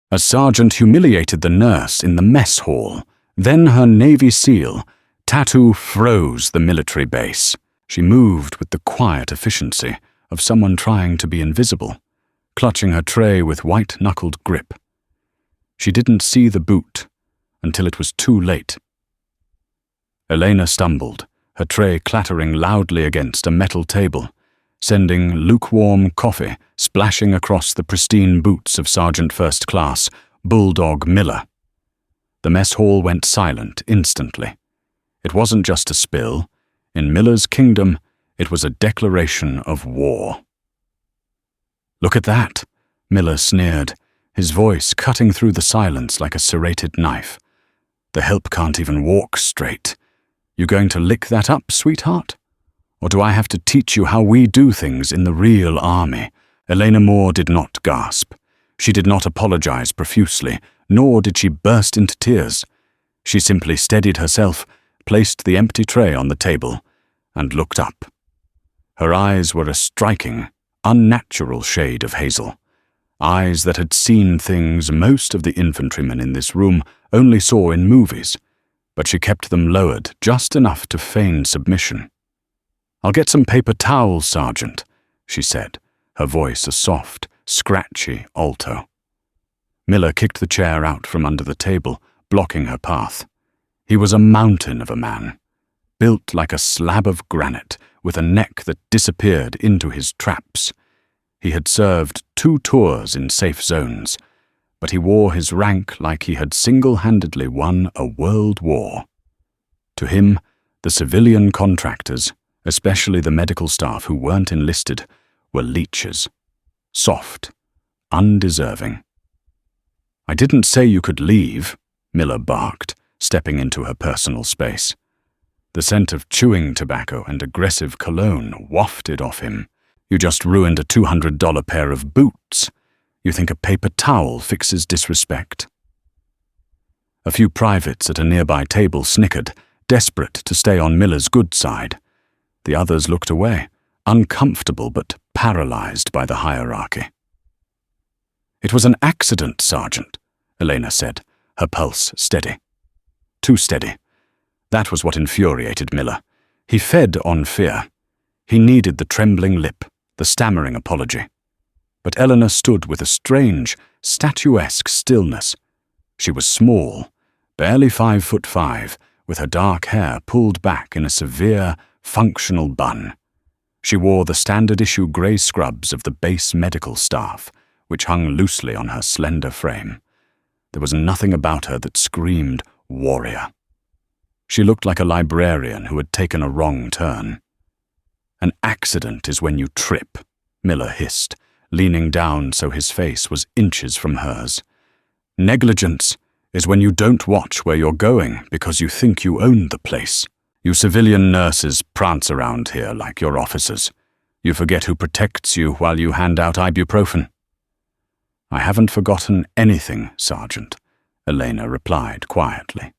A sergeant humiliated the nurse in the mess hall. Then her Navy SEAL, tattoo, froze the military base. She moved with the quiet efficiency of someone trying to be invisible, clutching her tray with white-knuckled grip. She didn't see the boot until it was too late. Elena stumbled, her tray clattering loudly against a metal table, sending lukewarm coffee splashing across the pristine boots of Sergeant First Class Bulldog Miller. The mess hall went silent instantly. It wasn't just a spill. In Miller's kingdom, it was a declaration of war. "Look at that," Miller sneered, his voice cutting through the silence like a serrated knife. "The help can't even walk straight. You going to lick that up, sweetheart? Or do I have to teach you how we do things in the real army?" Elena Moore did not gasp. She did not apologize profusely, nor did she burst into tears. She simply steadied herself, placed the empty tray on the table, and looked up. Her eyes were a striking, unnatural shade of hazel. Eyes that had seen things most of the infantrymen in this room only saw in movies, but she kept them lowered just enough to feign submission. "I'll get some paper towels, Sergeant," she said, her voice a soft, scratchy alto. Miller kicked the chair out from under the table, blocking her path. He was a mountain of a man, built like a slab of granite, with a neck that disappeared into his traps. He had served 2 tours in safe zones, but he wore his rank like he had single-handedly won a world war. To him, the civilian contractors, especially the medical staff who weren't enlisted, were leeches. Soft, undeserving. "I didn't say you could leave," Miller barked, stepping into her personal space. The scent of chewing tobacco and aggressive cologne wafted off him. "You just ruined a $200 pair of boots. You think a paper towel fixes disrespect?" A few privates at a nearby table snickered, desperate to stay on Miller's good side. The others looked away, uncomfortable but paralyzed by the hierarchy. "It was an accident, Sergeant," Elena said, her pulse steady. Too steady. That was what infuriated Miller. He fed on fear. He needed the trembling lip, the stammering apology. But Eleanor stood with a strange, statuesque stillness. She was small, barely 5'5", with her dark hair pulled back in a severe, functional bun. She wore the standard-issue grey scrubs of the base medical staff, which hung loosely on her slender frame. There was nothing about her that screamed warrior. She looked like a librarian who had taken a wrong turn. "An accident is when you trip," Miller hissed, leaning down so his face was inches from hers. "Negligence is when you don't watch where you're going because you think you own the place. You civilian nurses prance around here like your officers. You forget who protects you while you hand out ibuprofen." "I haven't forgotten anything, Sergeant," Elena replied quietly.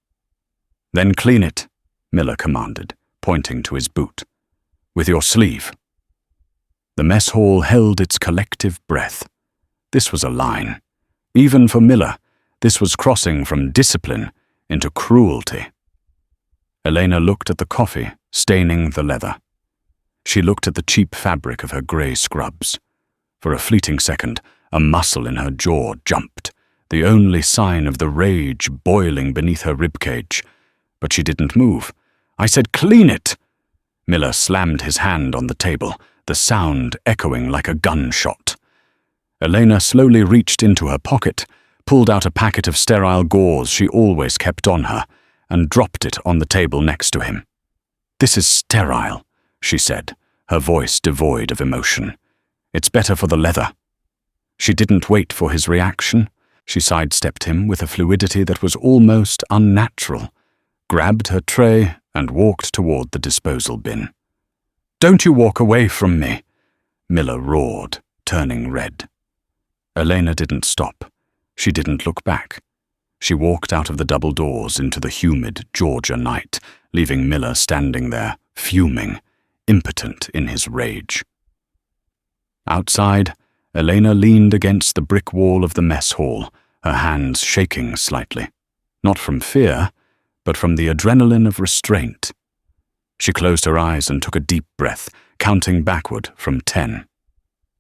"Then clean it," Miller commanded, pointing to his boot. "With your sleeve." The mess hall held its collective breath. This was a line. Even for Miller, this was crossing from discipline into cruelty. Elena looked at the coffee, staining the leather. She looked at the cheap fabric of her grey scrubs. For a fleeting second, a muscle in her jaw jumped, the only sign of the rage boiling beneath her ribcage. But she didn't move. "I said clean it!" Miller slammed his hand on the table, the sound echoing like a gunshot. Elena slowly reached into her pocket, pulled out a packet of sterile gauze she always kept on her, and dropped it on the table next to him. "This is sterile," she said, her voice devoid of emotion. "It's better for the leather." She didn't wait for his reaction. She sidestepped him with a fluidity that was almost unnatural, grabbed her tray, and walked toward the disposal bin. "Don't you walk away from me!" Miller roared, turning red. Elena didn't stop. She didn't look back. She walked out of the double doors into the humid Georgia night, leaving Miller standing there, fuming, impotent in his rage. Outside, Elena leaned against the brick wall of the mess hall, her hands shaking slightly, not from fear, but from the adrenaline of restraint. She closed her eyes and took a deep breath, counting backward from 10.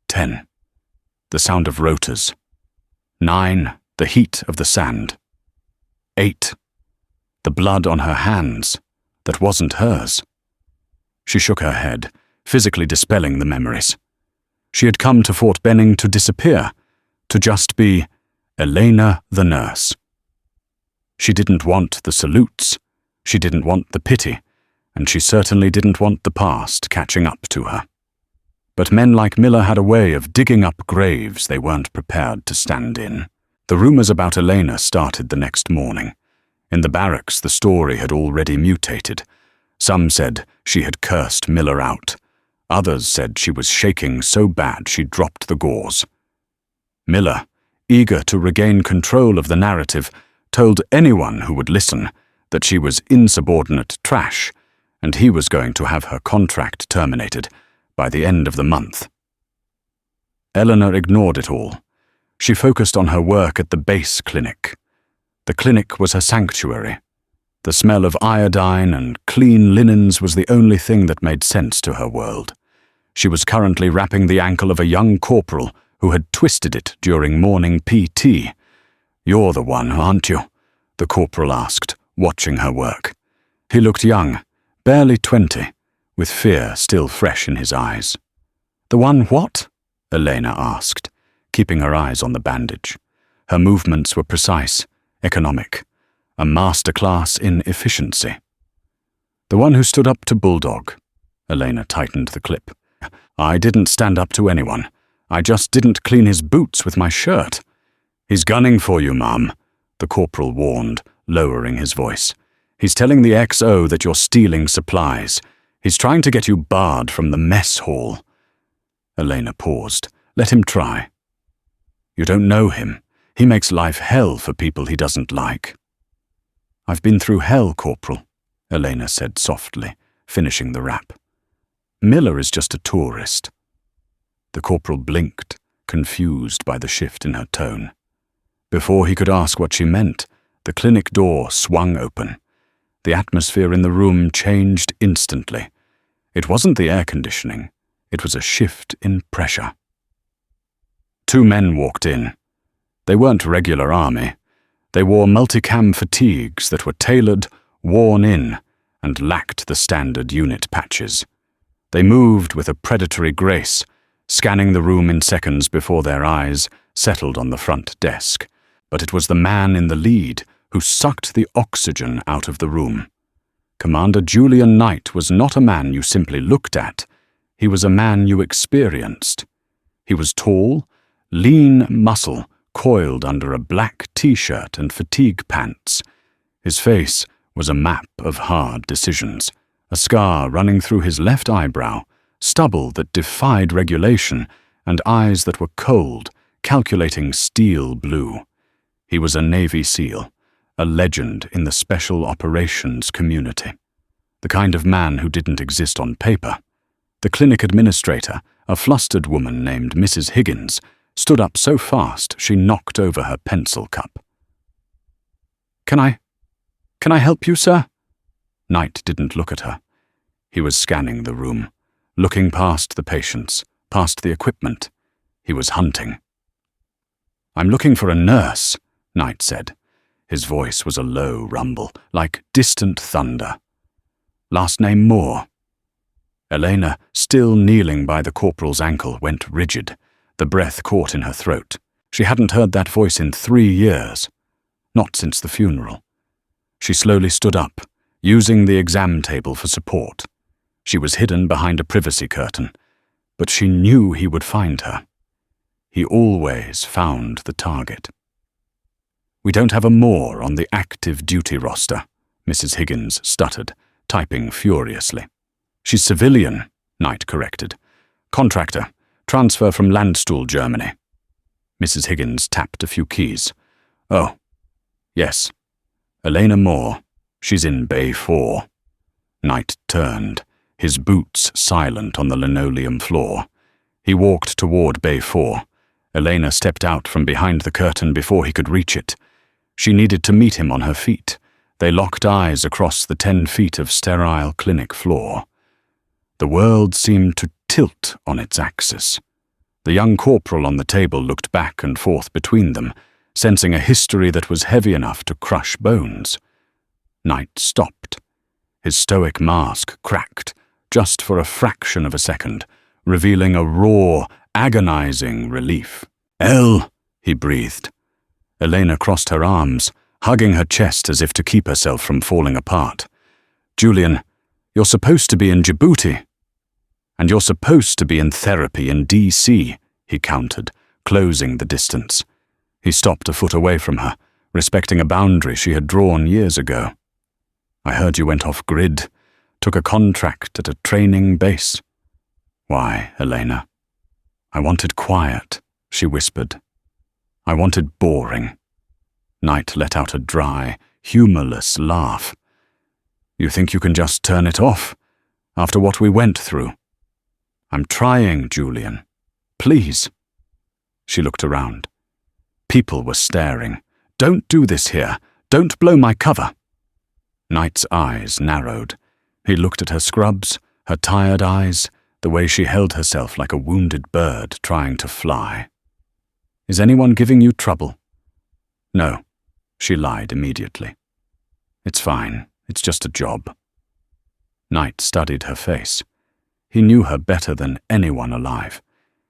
10. The sound of rotors. 9. The heat of the sand. 8. The blood on her hands that wasn't hers. She shook her head, physically dispelling the memories. She had come to Fort Benning to disappear, to just be Elena the nurse. She didn't want the salutes, she didn't want the pity, and she certainly didn't want the past catching up to her. But men like Miller had a way of digging up graves they weren't prepared to stand in. The rumors about Elena started the next morning. In the barracks, the story had already mutated. Some said she had cursed Miller out. Others said she was shaking so bad she dropped the gauze. Miller, eager to regain control of the narrative, told anyone who would listen that she was insubordinate trash, and he was going to have her contract terminated by the end of the month. Eleanor ignored it all. She focused on her work at the base clinic. The clinic was her sanctuary. The smell of iodine and clean linens was the only thing that made sense to her world. She was currently wrapping the ankle of a young corporal who had twisted it during morning PT. "You're the one, aren't you?" the corporal asked, watching her work. He looked young, barely 20, with fear still fresh in his eyes. "The one what?" Elena asked, keeping her eyes on the bandage. Her movements were precise, economic, a masterclass in efficiency. "The one who stood up to Bulldog." Elena tightened the clip. "I didn't stand up to anyone. I just didn't clean his boots with my shirt." "He's gunning for you, Mum," the corporal warned, lowering his voice. "He's telling the XO that you're stealing supplies. He's trying to get you barred from the mess hall." Elena paused. "Let him try." "You don't know him. He makes life hell for people he doesn't like." "I've been through hell, Corporal," Elena said softly, finishing the wrap. "Miller is just a tourist." The corporal blinked, confused by the shift in her tone. Before he could ask what she meant, the clinic door swung open. The atmosphere in the room changed instantly. It wasn't the air conditioning. It was a shift in pressure. 2 men walked in. They weren't regular army. They wore multicam fatigues that were tailored, worn in, and lacked the standard unit patches. They moved with a predatory grace, scanning the room in seconds before their eyes settled on the front desk. But it was the man in the lead who sucked the oxygen out of the room. Commander Julian Knight was not a man you simply looked at. He was a man you experienced. He was tall, lean muscle coiled under a black t-shirt and fatigue pants. His face was a map of hard decisions, a scar running through his left eyebrow, stubble that defied regulation, and eyes that were cold, calculating steel blue. He was a Navy SEAL, a legend in the special operations community. The kind of man who didn't exist on paper. The clinic administrator, a flustered woman named Mrs. Higgins, stood up so fast she knocked over her pencil cup. Can I help you, sir?" Knight didn't look at her. He was scanning the room, looking past the patients, past the equipment. He was hunting. "I'm looking for a nurse," Knight said. His voice was a low rumble, like distant thunder. "Last name Moore." Elena, still kneeling by the corporal's ankle, went rigid, the breath caught in her throat. She hadn't heard that voice in 3 years, not since the funeral. She slowly stood up, using the exam table for support. She was hidden behind a privacy curtain, but she knew he would find her. He always found the target. "We don't have a Moore on the active duty roster," Mrs. Higgins stuttered, typing furiously. "She's civilian," Knight corrected. "Contractor, transfer from Landstuhl, Germany." Mrs. Higgins tapped a few keys. "Oh, yes. Elena Moore. She's in Bay 4. Knight turned, his boots silent on the linoleum floor. He walked toward Bay 4. Elena stepped out from behind the curtain before he could reach it. She needed to meet him on her feet. They locked eyes across the 10 feet of sterile clinic floor. The world seemed to tilt on its axis. The young corporal on the table looked back and forth between them, sensing a history that was heavy enough to crush bones. Knight stopped. His stoic mask cracked, just for a fraction of a second, revealing a raw, agonizing relief. "Elle," he breathed. Elena crossed her arms, hugging her chest as if to keep herself from falling apart. "Julian, you're supposed to be in Djibouti. And you're supposed to be in therapy in D.C., he countered, closing the distance. He stopped a foot away from her, respecting a boundary she had drawn years ago. "I heard you went off-grid, took a contract at a training base." "Why, Elena?" "I wanted quiet," she whispered. "I wanted boring." Knight let out a dry, humorless laugh. "You think you can just turn it off, after what we went through?" "I'm trying, Julian. Please." She looked around. People were staring. "Don't do this here. Don't blow my cover." Knight's eyes narrowed. He looked at her scrubs, her tired eyes, the way she held herself like a wounded bird trying to fly. "Is anyone giving you trouble?" "No," she lied immediately. "It's fine. It's just a job." Knight studied her face. He knew her better than anyone alive.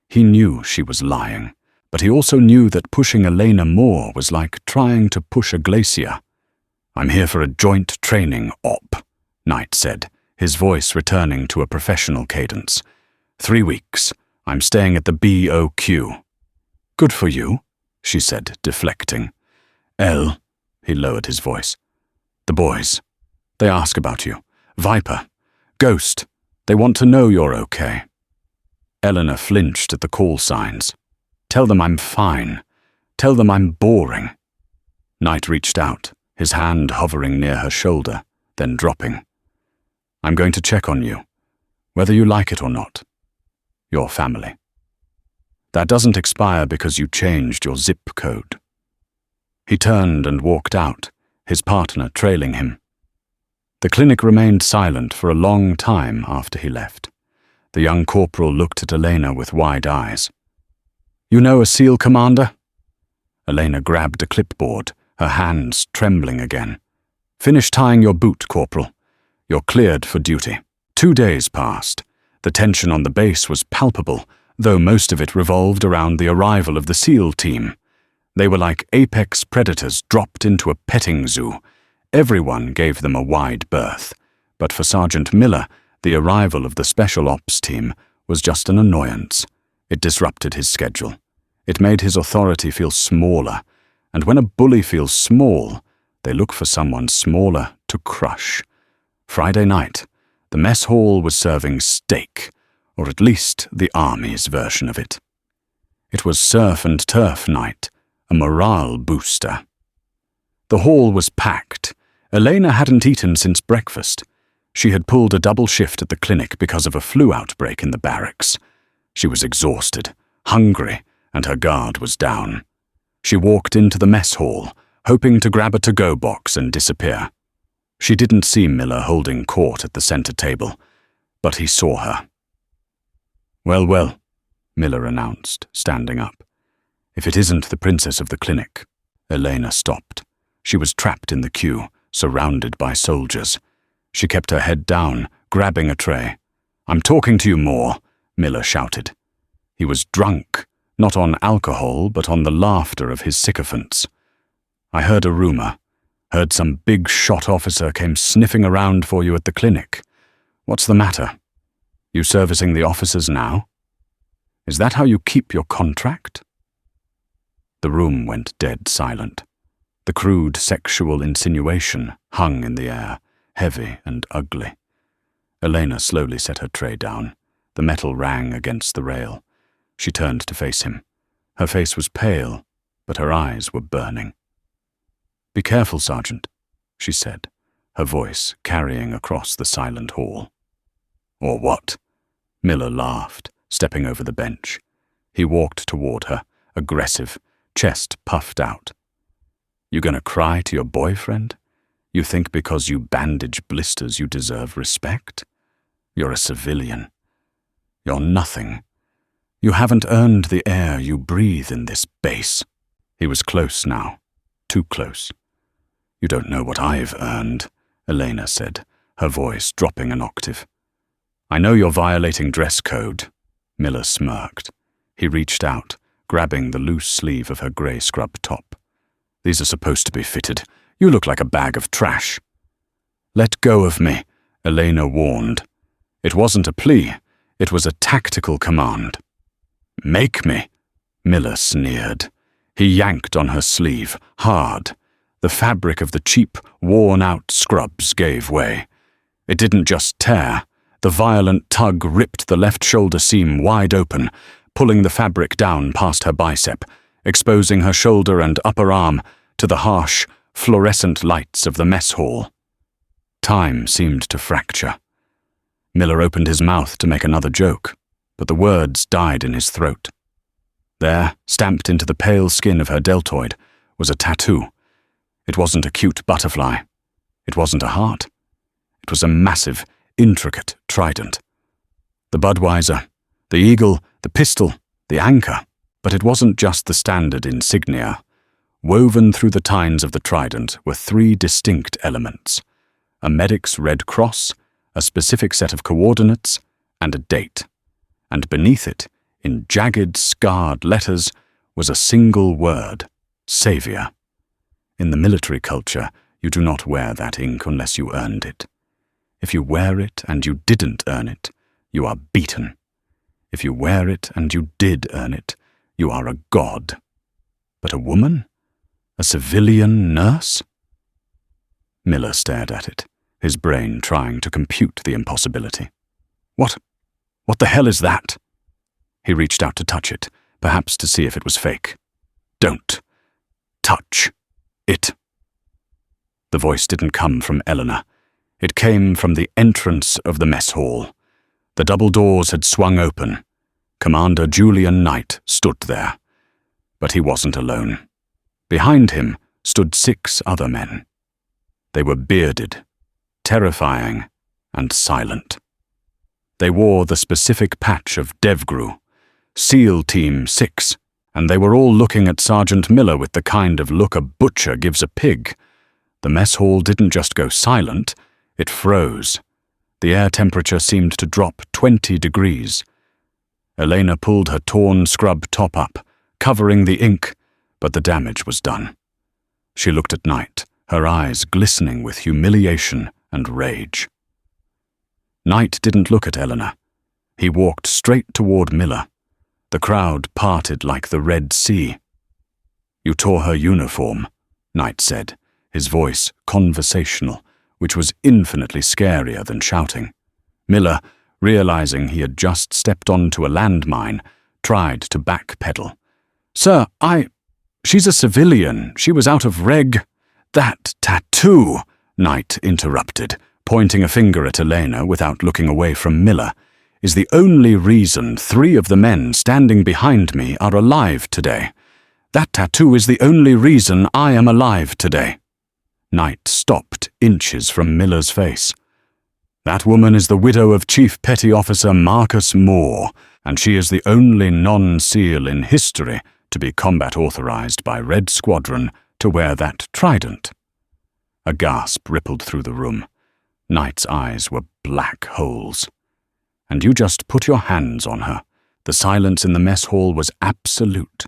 He knew she was lying, but he also knew that pushing Elena more was like trying to push a glacier. "I'm here for a joint training op," Knight said, his voice returning to a professional cadence. 3 weeks. I'm staying at the BOQ. "Good for you," she said, deflecting. "Elle," he lowered his voice. "The boys. They ask about you. Viper. Ghost. They want to know you're okay." Eleanor flinched at the call signs. "Tell them I'm fine. Tell them I'm boring." Knight reached out, his hand hovering near her shoulder, then dropping. "I'm going to check on you, whether you like it or not. Your family. That doesn't expire because you changed your zip code." He turned and walked out, his partner trailing him. The clinic remained silent for a long time after he left. The young corporal looked at Elena with wide eyes. "You know a SEAL commander?" Elena grabbed a clipboard, her hands trembling again. "Finish tying your boot, Corporal. You're cleared for duty." 2 days passed. The tension on the base was palpable, though most of it revolved around the arrival of the SEAL team. They were like apex predators dropped into a petting zoo. Everyone gave them a wide berth, but for Sergeant Miller, the arrival of the Special Ops team was just an annoyance. It disrupted his schedule. It made his authority feel smaller, and when a bully feels small, they look for someone smaller to crush. Friday night, the mess hall was serving steak, or at least the Army's version of it. It was surf and turf night, a morale booster. The hall was packed. Elena hadn't eaten since breakfast. She had pulled a double shift at the clinic because of a flu outbreak in the barracks. She was exhausted, hungry, and her guard was down. She walked into the mess hall, hoping to grab a to-go box and disappear. She didn't see Miller holding court at the center table, but he saw her. "Well, well," Miller announced, standing up. "If it isn't the princess of the clinic." Elena stopped. She was trapped in the queue, surrounded by soldiers. She kept her head down, grabbing a tray. "I'm talking to you more," Miller shouted. He was drunk, not on alcohol, but on the laughter of his sycophants. "I heard a rumor. Heard some big shot officer came sniffing around for you at the clinic. What's the matter? You servicing the officers now? Is that how you keep your contract?" The room went dead silent. The crude sexual insinuation hung in the air, heavy and ugly. Elena slowly set her tray down. The metal rang against the rail. She turned to face him. Her face was pale, but her eyes were burning. "Be careful, Sergeant," she said, her voice carrying across the silent hall. "Or what?" Miller laughed, stepping over the bench. He walked toward her, aggressive, chest puffed out. You gonna cry to your boyfriend? You think because you bandage blisters you deserve respect? You're a civilian. You're nothing. You haven't earned the air you breathe in this base. He was close now. Too close. You don't know what I've earned, Elena said, her voice dropping an octave. I know you're violating dress code. Miller smirked. He reached out, grabbing the loose sleeve of her grey scrub top. These are supposed to be fitted. You look like a bag of trash. Let go of me, Elena warned. It wasn't a plea. It was a tactical command. Make me, Miller sneered. He yanked on her sleeve, hard. The fabric of the cheap, worn-out scrubs gave way. It didn't just tear. The violent tug ripped the left shoulder seam wide open, pulling the fabric down past her bicep, exposing her shoulder and upper arm to the harsh, fluorescent lights of the mess hall. Time seemed to fracture. Miller opened his mouth to make another joke, but the words died in his throat. There, stamped into the pale skin of her deltoid, was a tattoo. It wasn't a cute butterfly. It wasn't a heart. It was a massive, intricate trident. The Budweiser, the eagle, the pistol, the anchor. But it wasn't just the standard insignia. Woven through the tines of the trident were 3 distinct elements: a medic's red cross, a specific set of coordinates, and a date. And beneath it, in jagged, scarred letters, was a single word: Savior. In the military culture, you do not wear that ink unless you earned it. If you wear it and you didn't earn it, you are beaten. If you wear it and you did earn it, you are a god. But a woman? A civilian nurse? Miller stared at it, his brain trying to compute the impossibility. What the hell is that? He reached out to touch it, perhaps to see if it was fake. Don't touch it. The voice didn't come from Eleanor. It came from the entrance of the mess hall. The double doors had swung open. Commander Julian Knight stood there. But he wasn't alone. Behind him stood 6 other men. They were bearded, terrifying, and silent. They wore the specific patch of DevGru, SEAL Team 6, and they were all looking at Sergeant Miller with the kind of look a butcher gives a pig. The mess hall didn't just go silent, it froze. The air temperature seemed to drop 20 degrees. Elena pulled her torn scrub top up, covering the ink, but the damage was done. She looked at Knight, her eyes glistening with humiliation and rage. Knight didn't look at Eleanor. He walked straight toward Miller. The crowd parted like the Red Sea. You tore her uniform, Knight said, his voice conversational, which was infinitely scarier than shouting. Miller, realizing he had just stepped onto a landmine, tried to backpedal. Sir, she's a civilian. She was out of reg. That tattoo, Knight interrupted, pointing a finger at Elena without looking away from Miller, is the only reason 3 of the men standing behind me are alive today. That tattoo is the only reason I am alive today. Knight stopped inches from Miller's face. That woman is the widow of Chief Petty Officer Marcus Moore, and she is the only non-SEAL in history to be combat authorized by Red Squadron to wear that trident. A gasp rippled through the room. Knight's eyes were black holes. And you just put your hands on her. The silence in the mess hall was absolute.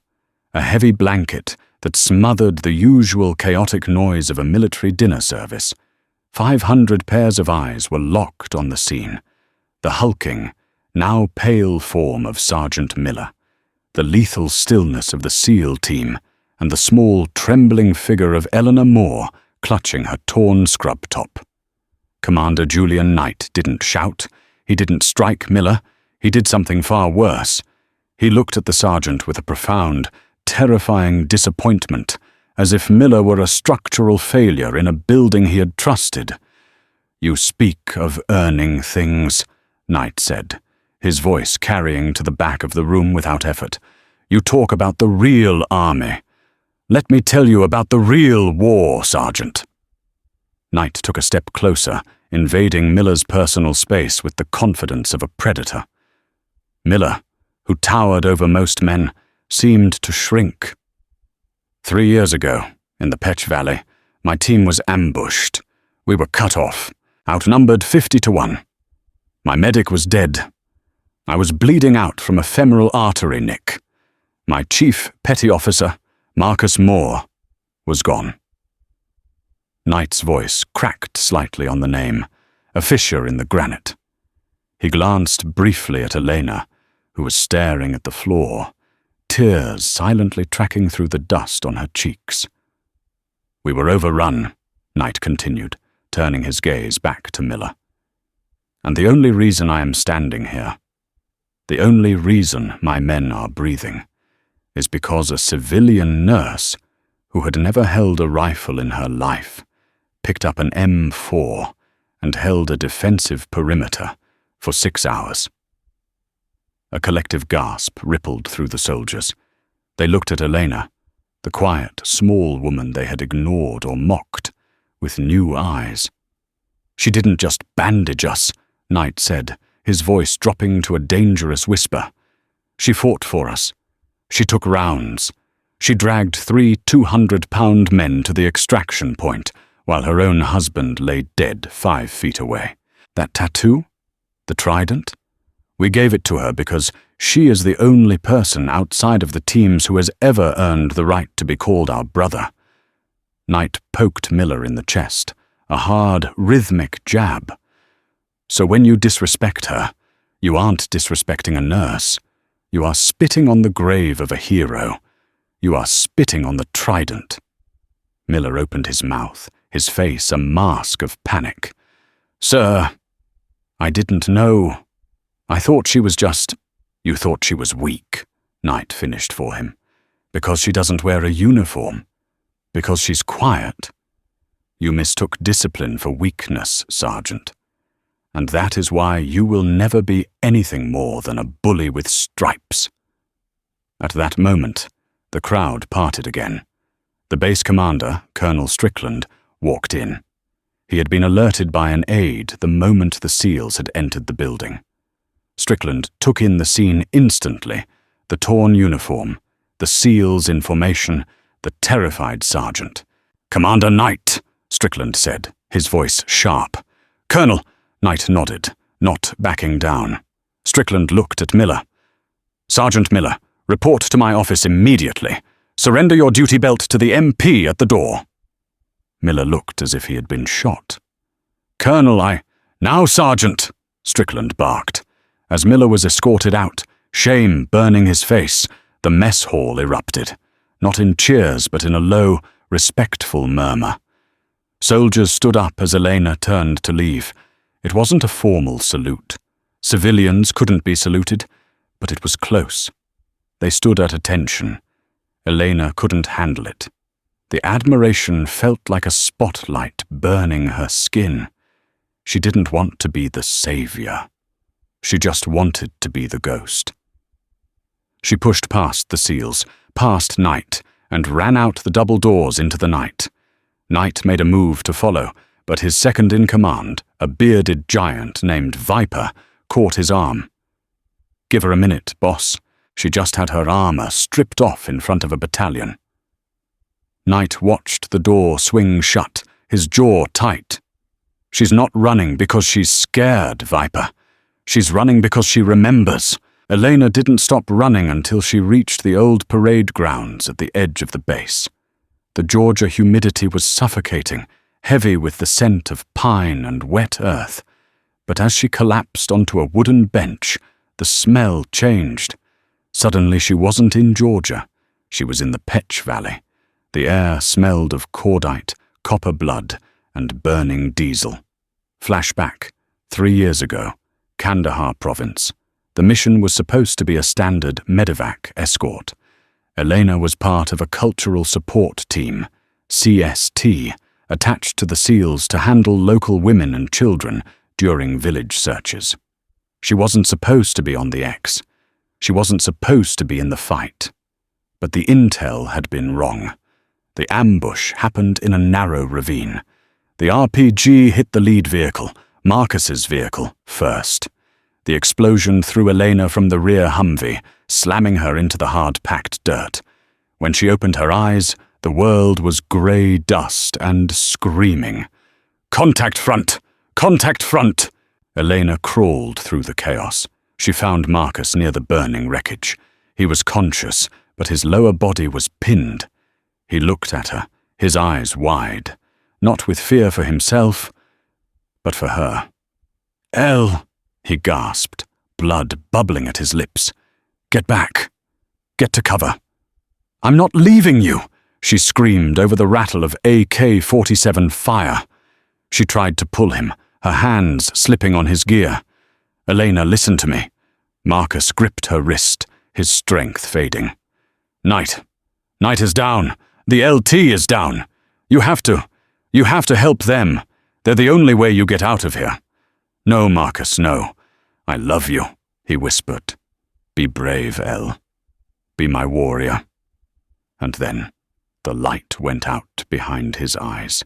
A heavy blanket that smothered the usual chaotic noise of a military dinner service. 500 pairs of eyes were locked on the scene. The hulking, now pale form of Sergeant Miller, the lethal stillness of the SEAL team, and the small, trembling figure of Eleanor Moore clutching her torn scrub top. Commander Julian Knight didn't shout. He didn't strike Miller. He did something far worse. He looked at the sergeant with a profound, terrifying disappointment, as if Miller were a structural failure in a building he had trusted. You speak of earning things, Knight said, his voice carrying to the back of the room without effort. You talk about the real army. Let me tell you about the real war, Sergeant." Knight took a step closer, invading Miller's personal space with the confidence of a predator. Miller, who towered over most men, seemed to shrink. 3 years ago, in the Petch Valley, my team was ambushed. We were cut off, outnumbered 50-1. My medic was dead. I was bleeding out from a femoral artery nick. My chief petty officer, Marcus Moore, was gone. Knight's voice cracked slightly on the name, a fissure in the granite. He glanced briefly at Elena, who was staring at the floor, tears silently tracking through the dust on her cheeks. "We were overrun," Knight continued, turning his gaze back to Miller. "And the only reason I am standing here, the only reason my men are breathing, is because a civilian nurse, who had never held a rifle in her life, picked up an M4 and held a defensive perimeter for 6 hours." A collective gasp rippled through the soldiers. They looked at Elena, the quiet, small woman they had ignored or mocked, with new eyes. "She didn't just bandage us," Knight said, his voice dropping to a dangerous whisper. "She fought for us. She took rounds. She dragged 3 200-pound men to the extraction point, while her own husband lay dead 5 feet away. That tattoo? The trident? We gave it to her because she is the only person outside of the teams who has ever earned the right to be called our brother." Knight poked Miller in the chest, a hard, rhythmic jab. "So when you disrespect her, you aren't disrespecting a nurse. You are spitting on the grave of a hero. You are spitting on the trident." Miller opened his mouth, his face a mask of panic. "Sir, I didn't know. I thought she was just—" "You thought she was weak," Knight finished for him. "Because she doesn't wear a uniform. Because she's quiet. You mistook discipline for weakness, Sergeant. And that is why you will never be anything more than a bully with stripes." At that moment, the crowd parted again. The base commander, Colonel Strickland, walked in. He had been alerted by an aide the moment the SEALs had entered the building. Strickland took in the scene instantly, the torn uniform, the SEALs in formation, the terrified sergeant. "Commander Knight," Strickland said, his voice sharp. "Colonel," Knight nodded, not backing down. Strickland looked at Miller. "Sergeant Miller, report to my office immediately. Surrender your duty belt to the MP at the door." Miller looked as if he had been shot. "Colonel, Now, Sergeant," Strickland barked. As Miller was escorted out, shame burning his face, the mess hall erupted, not in cheers but in a low, respectful murmur. Soldiers stood up as Elena turned to leave. It wasn't a formal salute. Civilians couldn't be saluted, but it was close. They stood at attention. Elena couldn't handle it. The admiration felt like a spotlight burning her skin. She didn't want to be the savior. She just wanted to be the ghost. She pushed past the SEALs, past Knight, and ran out the double doors into the night. Knight made a move to follow, but his second-in-command, a bearded giant named Viper, caught his arm. "Give her a minute, boss. She just had her armor stripped off in front of a battalion." Knight watched the door swing shut, his jaw tight. "She's not running because she's scared, Viper. She's running because she remembers." Elena didn't stop running until she reached the old parade grounds at the edge of the base. The Georgia humidity was suffocating, heavy with the scent of pine and wet earth. But as she collapsed onto a wooden bench, the smell changed. Suddenly she wasn't in Georgia. She was in the Petch Valley. The air smelled of cordite, copper blood, and burning diesel. Flashback, 3 years ago, Kandahar province. The mission was supposed to be a standard medevac escort. Elena was part of a cultural support team, CST, attached to the SEALs to handle local women and children during village searches. She wasn't supposed to be on the X. She wasn't supposed to be in the fight. But the intel had been wrong. The ambush happened in a narrow ravine. The RPG hit the lead vehicle, Marcus's vehicle, first. The explosion threw Elena from the rear Humvee, slamming her into the hard-packed dirt. When she opened her eyes, the world was grey dust and screaming. "Contact front! Contact front!" Elena crawled through the chaos. She found Marcus near the burning wreckage. He was conscious, but his lower body was pinned. He looked at her, his eyes wide, not with fear for himself, but for her. "Elle!" he gasped, blood bubbling at his lips. "Get back. Get to cover." "I'm not leaving you!" she screamed over the rattle of AK-47 fire. She tried to pull him, her hands slipping on his gear. "Elena, listen to me." Marcus gripped her wrist, his strength fading. Knight is down. The LT is down. You have to help them. They're the only way you get out of here." "No, Marcus, no. I love you," he whispered. "Be brave, Elle. Be my warrior." And then the light went out behind his eyes.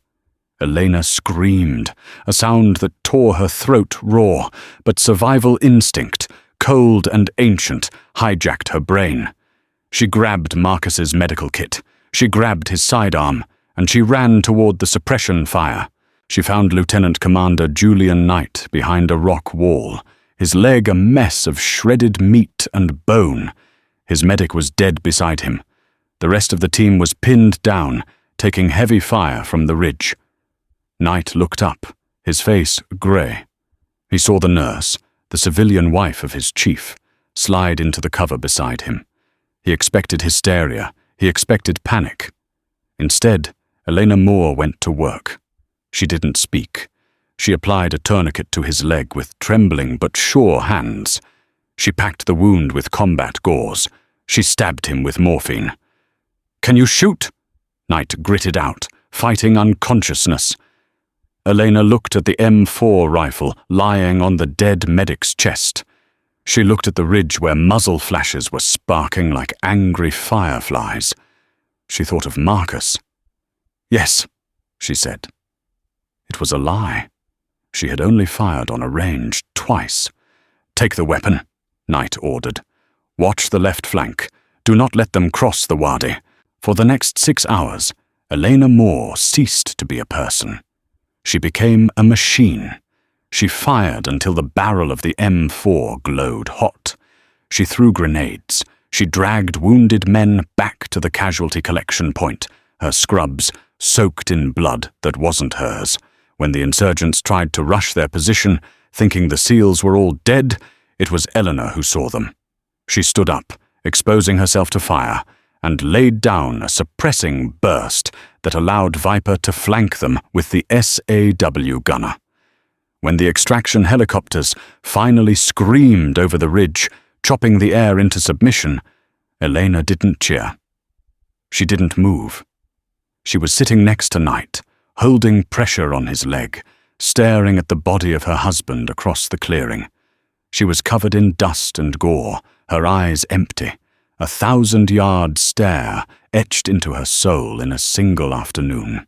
Elena screamed, a sound that tore her throat raw, but survival instinct, cold and ancient, hijacked her brain. She grabbed Marcus's medical kit. She grabbed his sidearm, and she ran toward the suppression fire. She found Lieutenant Commander Julian Knight behind a rock wall, his leg a mess of shredded meat and bone. His medic was dead beside him. The rest of the team was pinned down, taking heavy fire from the ridge. Knight looked up, his face grey. He saw the nurse, the civilian wife of his chief, slide into the cover beside him. He expected hysteria. He expected panic. Instead, Elena Moore went to work. She didn't speak. She applied a tourniquet to his leg with trembling but sure hands. She packed the wound with combat gauze. She stabbed him with morphine. "Can you shoot?" Knight gritted out, fighting unconsciousness. Elena looked at the M4 rifle lying on the dead medic's chest. She looked at the ridge where muzzle flashes were sparking like angry fireflies. She thought of Marcus. "Yes," she said. It was a lie. She had only fired on a range twice. "Take the weapon," Knight ordered. "Watch the left flank. Do not let them cross the wadi." For the next 6 hours, Elena Moore ceased to be a person. She became a machine. She fired until the barrel of the M4 glowed hot. She threw grenades. She dragged wounded men back to the casualty collection point, her scrubs soaked in blood that wasn't hers. When the insurgents tried to rush their position, thinking the SEALs were all dead, it was Eleanor who saw them. She stood up, exposing herself to fire, and laid down a suppressing burst that allowed Viper to flank them with the SAW gunner. When the extraction helicopters finally screamed over the ridge, chopping the air into submission, Elena didn't cheer. She didn't move. She was sitting next to Knight, holding pressure on his leg, staring at the body of her husband across the clearing. She was covered in dust and gore, her eyes empty, a 1,000-yard stare etched into her soul in a single afternoon.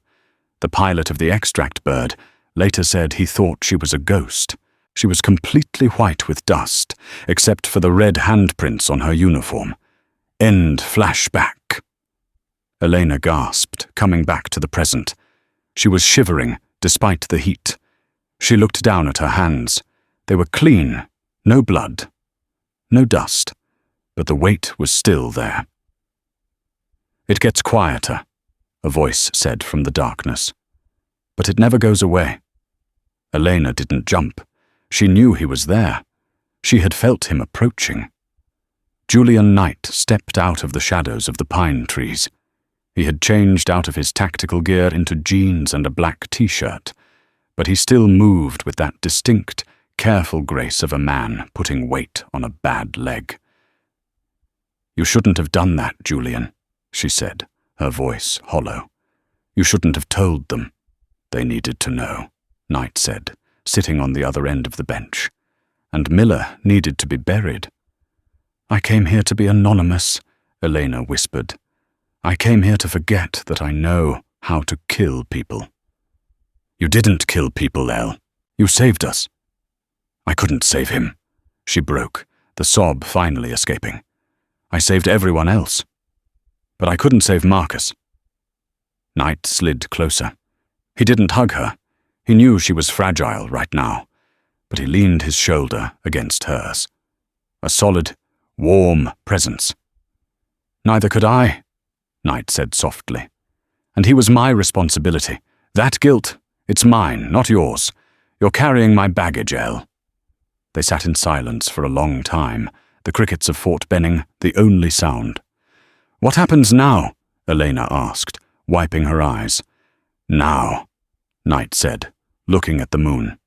The pilot of the extract bird later said he thought she was a ghost. She was completely white with dust, except for the red handprints on her uniform. End flashback. Elena gasped, coming back to the present. She was shivering, despite the heat. She looked down at her hands. They were clean, no blood, no dust, but the weight was still there. "It gets quieter," a voice said from the darkness. "But it never goes away." Elena didn't jump. She knew he was there. She had felt him approaching. Julian Knight stepped out of the shadows of the pine trees. He had changed out of his tactical gear into jeans and a black t-shirt, but he still moved with that distinct, careful grace of a man putting weight on a bad leg. "You shouldn't have done that, Julian," she said, her voice hollow. "You shouldn't have told them. They needed to know," Knight said, sitting on the other end of the bench. "And Miller needed to be buried. I came here to be anonymous, Elena whispered. "I came here to forget that I know how to kill people." "You didn't kill people, Elle. You saved us." "I couldn't save him," she broke, the sob finally escaping. "I saved everyone else. But I couldn't save Marcus." Knight slid closer. He didn't hug her. He knew she was fragile right now, but he leaned his shoulder against hers. A solid, warm presence. "Neither could I," Knight said softly. "And he was my responsibility. That guilt, it's mine, not yours. You're carrying my baggage, Elle." They sat in silence for a long time, the crickets of Fort Benning the only sound. "What happens now?" Elena asked, wiping her eyes. "Now," Knight said, looking at the moon.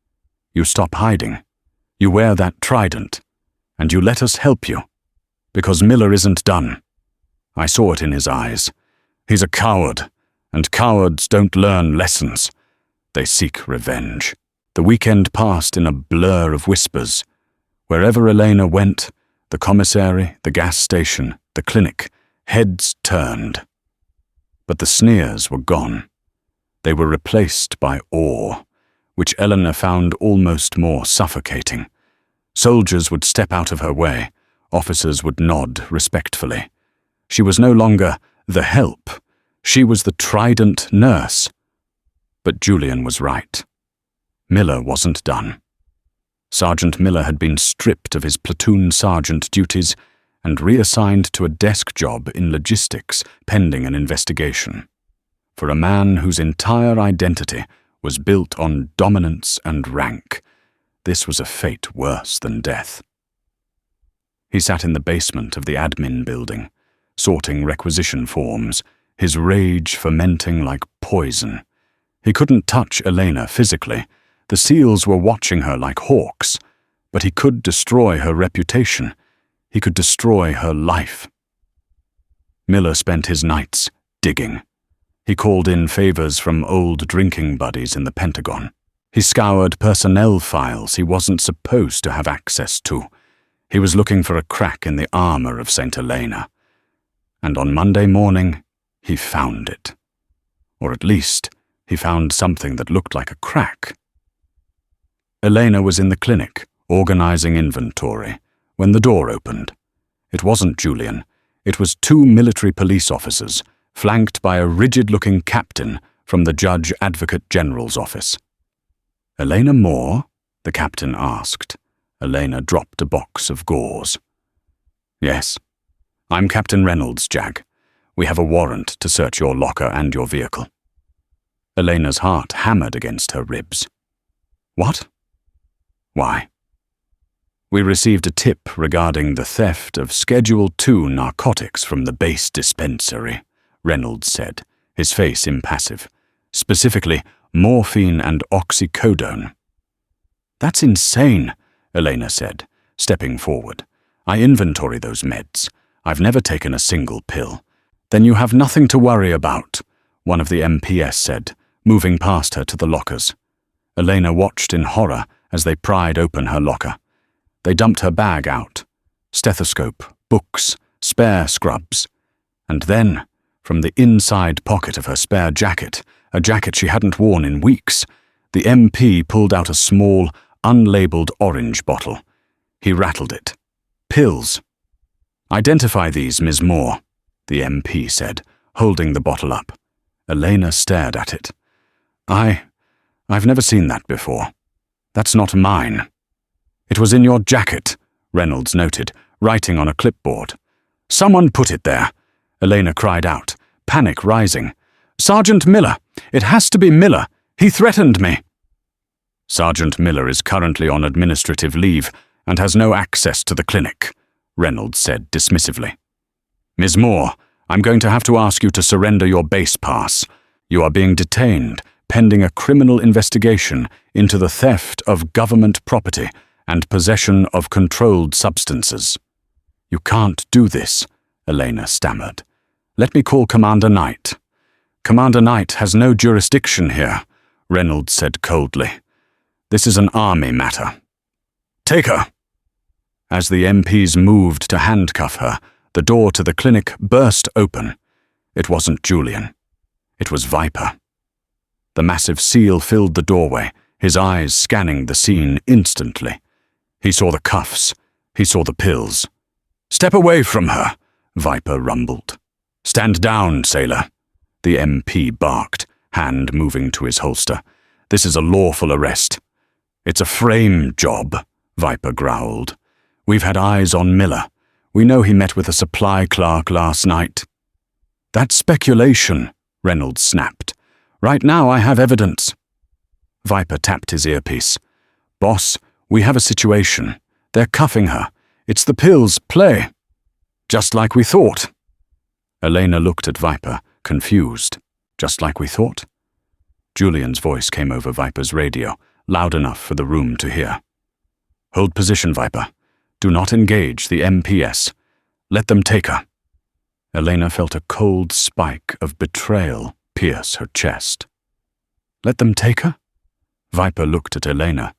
"You stop hiding. You wear that trident. And you let us help you. Because Miller isn't done. I saw it in his eyes. He's a coward, and cowards don't learn lessons. They seek revenge." The weekend passed in a blur of whispers. Wherever Elena went, the commissary, the gas station, the clinic, heads turned. But the sneers were gone. They were replaced by awe, which Eleanor found almost more suffocating. Soldiers would step out of her way. Officers would nod respectfully. She was no longer the help. She was the trident nurse. But Julian was right. Miller wasn't done. Sergeant Miller had been stripped of his platoon sergeant duties and reassigned to a desk job in logistics pending an investigation. For a man whose entire identity was built on dominance and rank, this was a fate worse than death. He sat in the basement of the admin building, sorting requisition forms, his rage fermenting like poison. He couldn't touch Elena physically. The SEALs were watching her like hawks, but he could destroy her reputation. He could destroy her life. Miller spent his nights digging. He called in favors from old drinking buddies in the Pentagon. He scoured personnel files he wasn't supposed to have access to. He was looking for a crack in the armor of St. Helena. And on Monday morning, he found it. Or at least, he found something that looked like a crack. Elena was in the clinic, organizing inventory, when the door opened. It wasn't Julian. It was 2 military police officers, flanked by a rigid-looking captain from the Judge Advocate General's office. "Elena Moore?" the captain asked. Elena dropped a box of gauze. "Yes. I'm Captain Reynolds, Jack. We have a warrant to search your locker and your vehicle." Elena's heart hammered against her ribs. "What?" "Why?" "We received a tip regarding the theft of Schedule II narcotics from the base dispensary," Reynolds said, his face impassive. "Specifically, morphine and oxycodone." "That's insane," Elena said, stepping forward. "I inventory those meds. I've never taken a single pill." "Then you have nothing to worry about," one of the MPS said, moving past her to the lockers. Elena watched in horror as they pried open her locker. They dumped her bag out. Stethoscope, books, spare scrubs. And then, from the inside pocket of her spare jacket, a jacket she hadn't worn in weeks, the MP pulled out a small, unlabeled orange bottle. He rattled it. "Pills." "Identify these, Ms. Moore," the MP said, holding the bottle up. Elena stared at it. I've never seen that before. That's not mine." "It was in your jacket," Reynolds noted, writing on a clipboard. "Someone put it there," Elena cried out, panic rising. "Sergeant Miller! It has to be Miller! He threatened me!" "Sergeant Miller is currently on administrative leave and has no access to the clinic," Reynolds said dismissively. "Ms. Moore, I'm going to have to ask you to surrender your base pass. You are being detained pending a criminal investigation into the theft of government property and possession of controlled substances." "You can't do this," Elena stammered. "Let me call Commander Knight." "Commander Knight has no jurisdiction here," Reynolds said coldly. "This is an army matter." "Take her!" As the MPs moved to handcuff her, The door to the clinic burst open. It wasn't Julian. It was Viper. The massive seal filled the doorway, his eyes scanning the scene instantly. He saw the cuffs. He saw the pills. "Step away from her," Viper rumbled. "Stand down, sailor," the MP barked, hand moving to his holster. "This is a lawful arrest." "It's a frame job," Viper growled. "We've had eyes on Miller. We know he met with a supply clerk last night." "That's speculation," Reynolds snapped. "Right now I have evidence." Viper tapped his earpiece. "Boss, we have a situation. They're cuffing her. It's the pills. Play." "Just like we thought." Elena looked at Viper, confused. "Just like we thought?" Julian's voice came over Viper's radio, loud enough for the room to hear. "Hold position, Viper. Do not engage the MPS. Let them take her." Elena felt a cold spike of betrayal pierce her chest. "Let them take her?" Viper looked at Elena,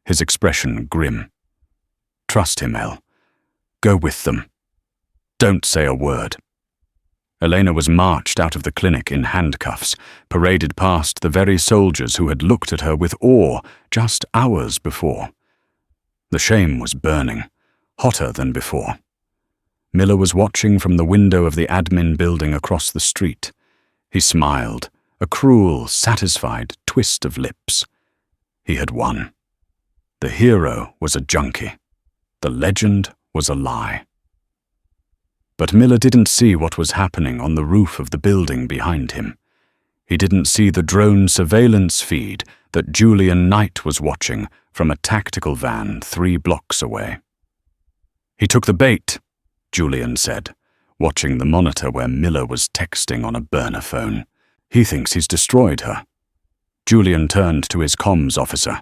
his expression grim. "Trust him, El. Go with them. Don't say a word." Elena was marched out of the clinic in handcuffs, paraded past the very soldiers who had looked at her with awe just hours before. The shame was burning, hotter than before. Miller was watching from the window of the admin building across the street. He smiled, a cruel, satisfied twist of lips. He had won. The hero was a junkie. The legend was a lie. But Miller didn't see what was happening on the roof of the building behind him. He didn't see the drone surveillance feed that Julian Knight was watching from a tactical van 3 blocks away. "He took the bait," Julian said, watching the monitor where Miller was texting on a burner phone. "He thinks he's destroyed her." Julian turned to his comms officer.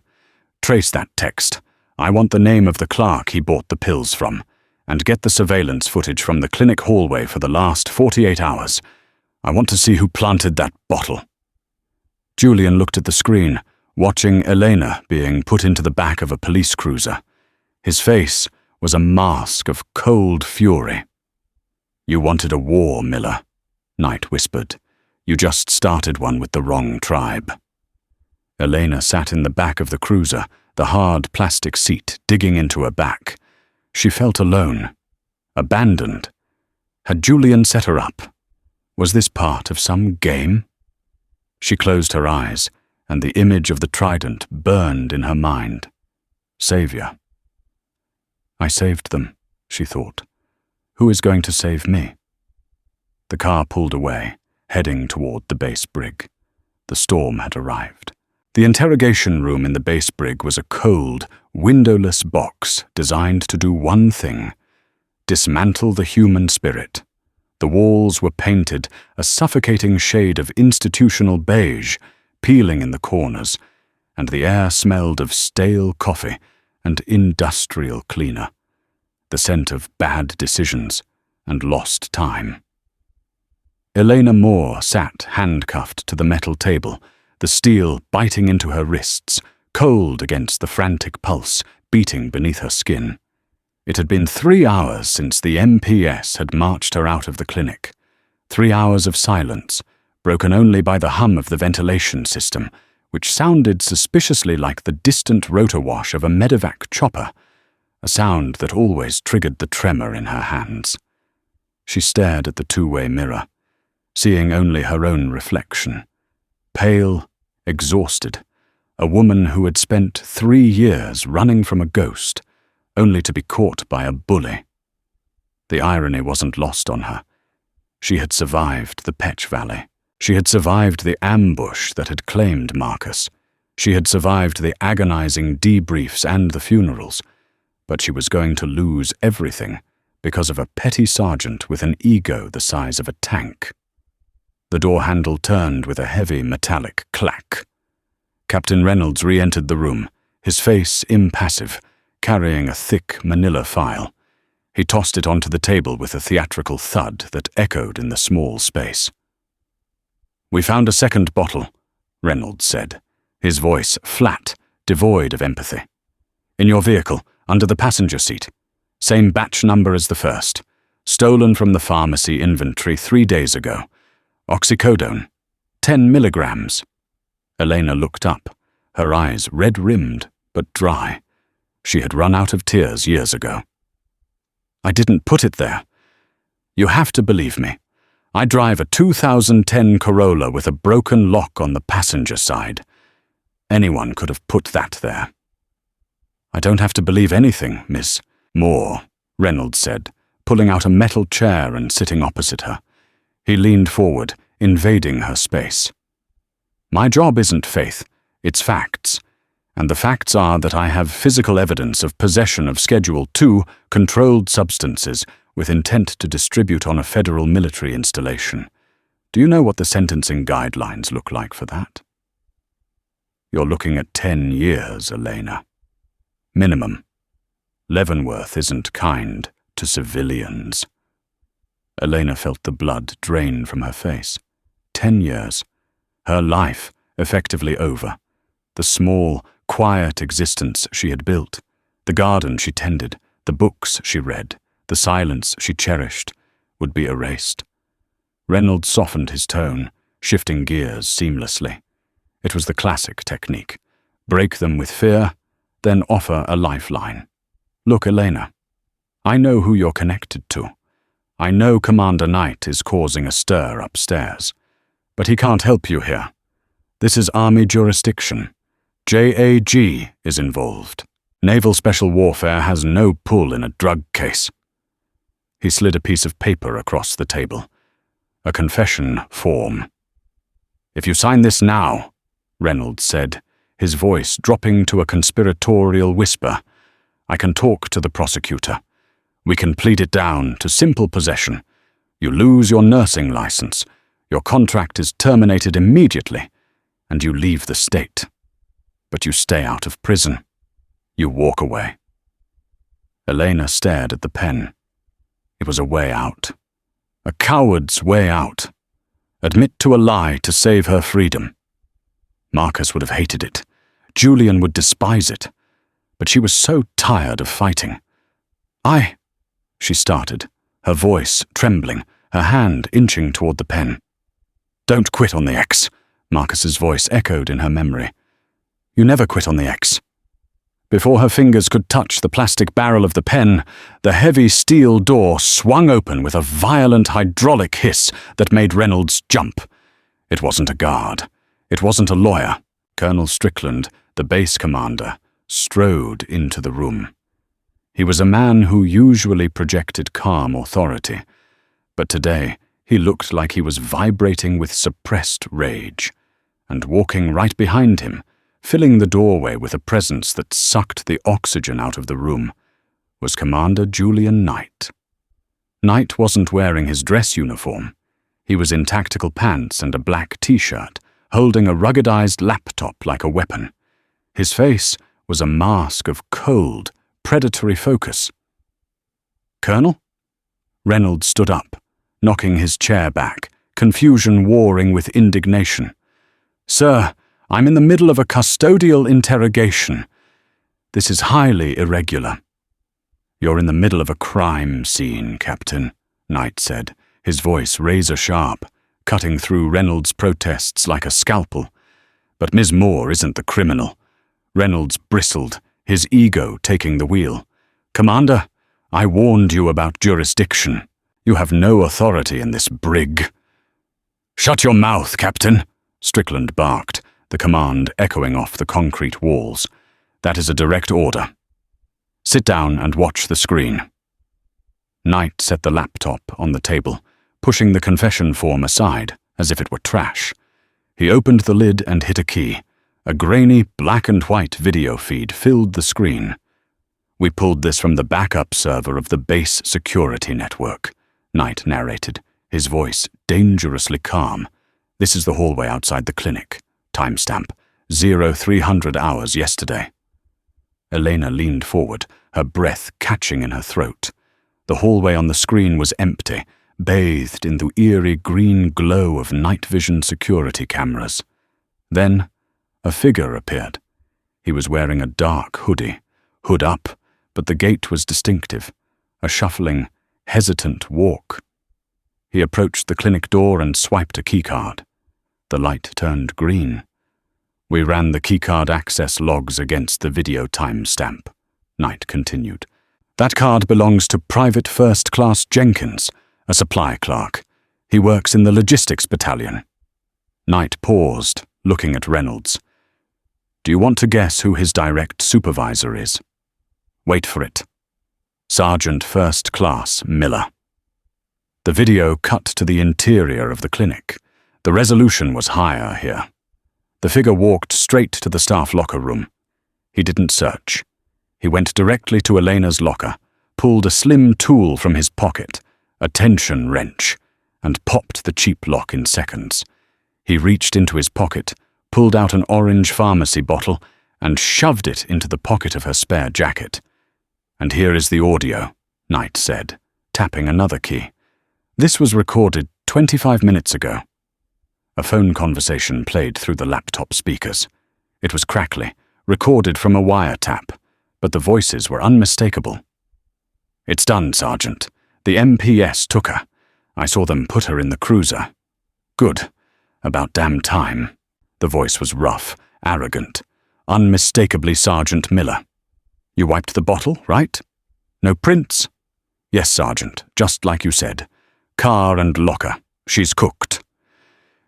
"Trace that text. I want the name of the clerk he bought the pills from, and get the surveillance footage from the clinic hallway for the last 48 hours. I want to see who planted that bottle." Julian looked at the screen, watching Elena being put into the back of a police cruiser. His face was a mask of cold fury. "You wanted a war, Miller," Knight whispered. "You just started one with the wrong tribe." Elena sat in the back of the cruiser, the hard plastic seat digging into her back. She felt alone, abandoned. Had Julian set her up? Was this part of some game? She closed her eyes, and the image of the trident burned in her mind. Savior. "I saved them," she thought. "Who is going to save me?" The car pulled away, heading toward the base brig. The storm had arrived. The interrogation room in the base brig was a cold, windowless box designed to do one thing: dismantle the human spirit. The walls were painted a suffocating shade of institutional beige, peeling in the corners, and the air smelled of stale coffee and industrial cleaner, the scent of bad decisions and lost time. Elena Moore sat handcuffed to the metal table, the steel biting into her wrists, cold against the frantic pulse beating beneath her skin. It had been 3 hours since the MPS had marched her out of the clinic. 3 hours of silence, broken only by the hum of the ventilation system, which sounded suspiciously like the distant rotor wash of a medevac chopper, a sound that always triggered the tremor in her hands. She stared at the two-way mirror, seeing only her own reflection. Pale, exhausted, a woman who had spent 3 years running from a ghost, only to be caught by a bully. The irony wasn't lost on her. She had survived the Petch Valley. She had survived the ambush that had claimed Marcus. She had survived the agonizing debriefs and the funerals, but she was going to lose everything because of a petty sergeant with an ego the size of a tank. The door handle turned with a heavy metallic clack. Captain Reynolds re-entered the room, his face impassive, carrying a thick manila file. He tossed it onto the table with a theatrical thud that echoed in the small space. "We found a second bottle," Reynolds said, his voice flat, devoid of empathy. "In your vehicle, under the passenger seat. Same batch number as the first. Stolen from the pharmacy inventory 3 days ago. Oxycodone. 10 milligrams. Elena looked up, her eyes red-rimmed but dry. She had run out of tears years ago. I didn't put it there. You have to believe me. I drive a 2010 Corolla with a broken lock on the passenger side. Anyone could have put that there. I don't have to believe anything, Miss Moore, Reynolds said, pulling out a metal chair and sitting opposite her. He leaned forward, invading her space. My job isn't faith, it's facts. And the facts are that I have physical evidence of possession of Schedule II controlled substances with intent to distribute on a federal military installation. Do you know what the sentencing guidelines look like for that? You're looking at 10 years, Elena. Minimum. Leavenworth isn't kind to civilians. Elena felt the blood drain from her face. 10 years. Her life effectively over. The small, quiet existence she had built, the garden she tended, the books she read, the silence she cherished, would be erased. Reynolds softened his tone, shifting gears seamlessly. It was the classic technique. Break them with fear, then offer a lifeline. Look, Elena, I know who you're connected to. I know Commander Knight is causing a stir upstairs. But he can't help you here. This is Army jurisdiction. JAG is involved. Naval Special Warfare has no pull in a drug case. He slid a piece of paper across the table. A confession form. If you sign this now, Reynolds said, his voice dropping to a conspiratorial whisper, I can talk to the prosecutor. We can plead it down to simple possession. You lose your nursing license. Your contract is terminated immediately, and you leave the state. But you stay out of prison. You walk away. Elena stared at the pen. It was a way out. A coward's way out. Admit to a lie to save her freedom. Marcus would have hated it. Julian would despise it. But she was so tired of fighting. She started, her voice trembling, her hand inching toward the pen. Don't quit on the X, Marcus's voice echoed in her memory. You never quit on the X. Before her fingers could touch the plastic barrel of the pen, the heavy steel door swung open with a violent hydraulic hiss that made Reynolds jump. It wasn't a guard. It wasn't a lawyer. Colonel Strickland, the base commander, strode into the room. He was a man who usually projected calm authority, but today he looked like he was vibrating with suppressed rage, and walking right behind him, filling the doorway with a presence that sucked the oxygen out of the room, was Commander Julian Knight. Knight wasn't wearing his dress uniform. He was in tactical pants and a black t-shirt, holding a ruggedized laptop like a weapon. His face was a mask of cold, predatory focus. Colonel? Reynolds stood up, knocking his chair back, confusion warring with indignation. Sir, I'm in the middle of a custodial interrogation. This is highly irregular. You're in the middle of a crime scene, Captain, Knight said, his voice razor-sharp, cutting through Reynolds' protests like a scalpel. But Ms. Moore isn't the criminal. Reynolds bristled, his ego taking the wheel. Commander, I warned you about jurisdiction. You have no authority in this brig. Shut your mouth, Captain, Strickland barked, the command echoing off the concrete walls. That is a direct order. Sit down and watch the screen. Knight set the laptop on the table, pushing the confession form aside, as if it were trash. He opened the lid and hit a key. A grainy black and white video feed filled the screen. We pulled this from the backup server of the base security network, Knight narrated, his voice dangerously calm. This is the hallway outside the clinic. Timestamp, 0300 hours yesterday. Elena leaned forward, her breath catching in her throat. The hallway on the screen was empty, bathed in the eerie green glow of night vision security cameras. Then, a figure appeared. He was wearing a dark hoodie, hood up, but the gait was distinctive, a shuffling, hesitant walk. He approached the clinic door and swiped a keycard. The light turned green. We ran the keycard access logs against the video timestamp. Knight continued. That card belongs to Private First Class Jenkins, a supply clerk. He works in the logistics battalion. Knight paused, looking at Reynolds. Do you want to guess who his direct supervisor is? Wait for it. Sergeant First Class Miller. The video cut to the interior of the clinic. The resolution was higher here. The figure walked straight to the staff locker room. He didn't search. He went directly to Elena's locker, pulled a slim tool from his pocket, a tension wrench, and popped the cheap lock in seconds. He reached into his pocket, pulled out an orange pharmacy bottle, and shoved it into the pocket of her spare jacket. And here is the audio, Knight said, tapping another key. This was recorded 25 minutes ago. A phone conversation played through the laptop speakers. It was crackly, recorded from a wiretap, but the voices were unmistakable. It's done, Sergeant. The MPS took her. I saw them put her in the cruiser. Good. About damn time. The voice was rough, arrogant, unmistakably Sergeant Miller. You wiped the bottle, right? No prints? Yes, Sergeant, just like you said. Car and locker. She's cooked.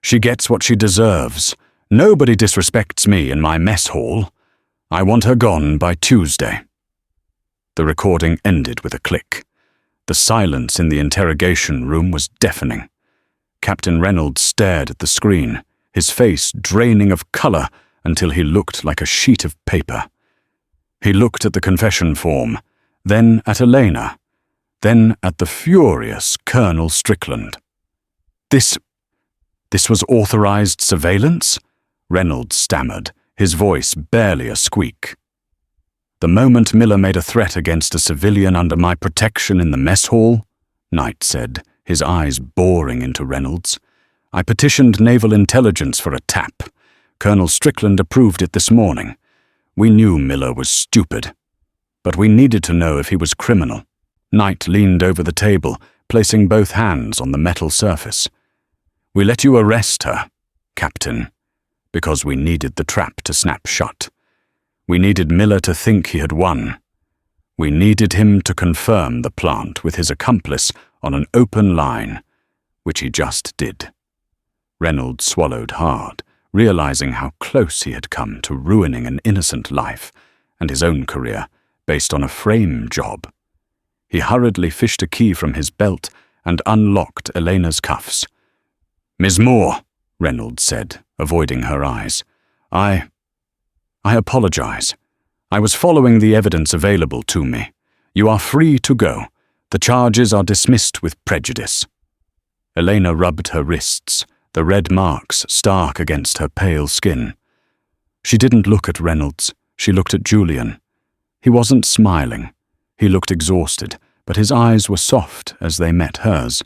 She gets what she deserves. Nobody disrespects me in my mess hall. I want her gone by Tuesday. The recording ended with a click. The silence in the interrogation room was deafening. Captain Reynolds stared at the screen, his face draining of color until he looked like a sheet of paper. He looked at the confession form, then at Elena, then at the furious Colonel Strickland. This was authorized surveillance? Reynolds stammered, his voice barely a squeak. The moment Miller made a threat against a civilian under my protection in the mess hall, Knight said, his eyes boring into Reynolds, I petitioned Naval Intelligence for a tap. Colonel Strickland approved it this morning. We knew Miller was stupid, but we needed to know if he was criminal. Knight leaned over the table, placing both hands on the metal surface. We let you arrest her, Captain, because we needed the trap to snap shut. We needed Miller to think he had won. We needed him to confirm the plant with his accomplice on an open line, which he just did. Reynolds swallowed hard, realizing how close he had come to ruining an innocent life and his own career based on a frame job. He hurriedly fished a key from his belt and unlocked Elena's cuffs. Ms. Moore, Reynolds said, avoiding her eyes. I apologize. I was following the evidence available to me. You are free to go. The charges are dismissed with prejudice. Elena rubbed her wrists, the red marks stark against her pale skin. She didn't look at Reynolds. She looked at Julian. He wasn't smiling. He looked exhausted, but his eyes were soft as they met hers.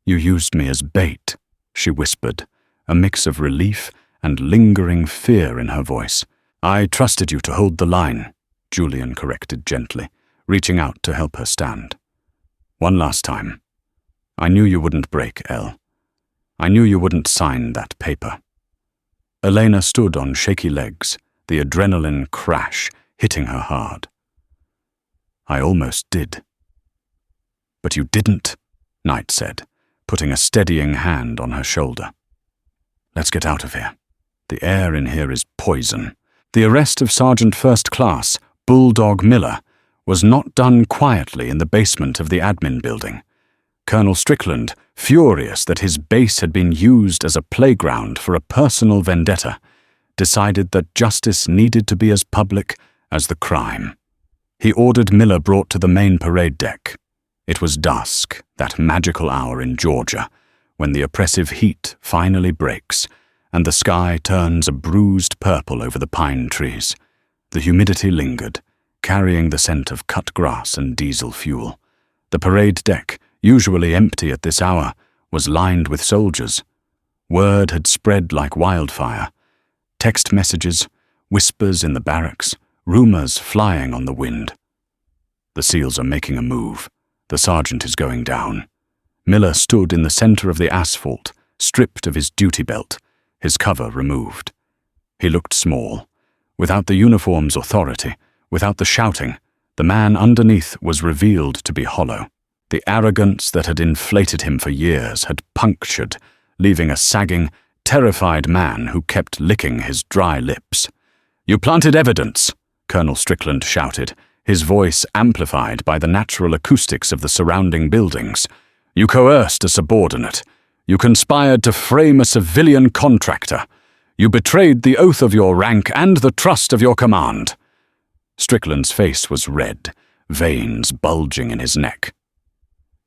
You used me as bait, she whispered, a mix of relief and lingering fear in her voice. I trusted you to hold the line, Julian corrected gently, reaching out to help her stand. One last time. I knew you wouldn't break, Elle. I knew you wouldn't sign that paper. Elena stood on shaky legs, the adrenaline crash hitting her hard. I almost did. But you didn't, Knight said, putting a steadying hand on her shoulder. Let's get out of here. The air in here is poison. The arrest of Sergeant First Class, Bulldog Miller, was not done quietly in the basement of the admin building. Colonel Strickland, furious that his base had been used as a playground for a personal vendetta, decided that justice needed to be as public as the crime. He ordered Miller brought to the main parade deck. It was dusk, that magical hour in Georgia, when the oppressive heat finally breaks and the sky turns a bruised purple over the pine trees. The humidity lingered, carrying the scent of cut grass and diesel fuel. The parade deck, usually empty at this hour, was lined with soldiers. Word had spread like wildfire. Text messages, whispers in the barracks, rumors flying on the wind. The SEALs are making a move, The sergeant is going down." Miller stood in the center of the asphalt, stripped of his duty belt, his cover removed. He looked small. Without the uniform's authority, without the shouting, the man underneath was revealed to be hollow. The arrogance that had inflated him for years had punctured, leaving a sagging, terrified man who kept licking his dry lips. "You planted evidence," Colonel Strickland shouted, his voice amplified by the natural acoustics of the surrounding buildings. "You coerced a subordinate. You conspired to frame a civilian contractor. You betrayed the oath of your rank and the trust of your command." Strickland's face was red, veins bulging in his neck.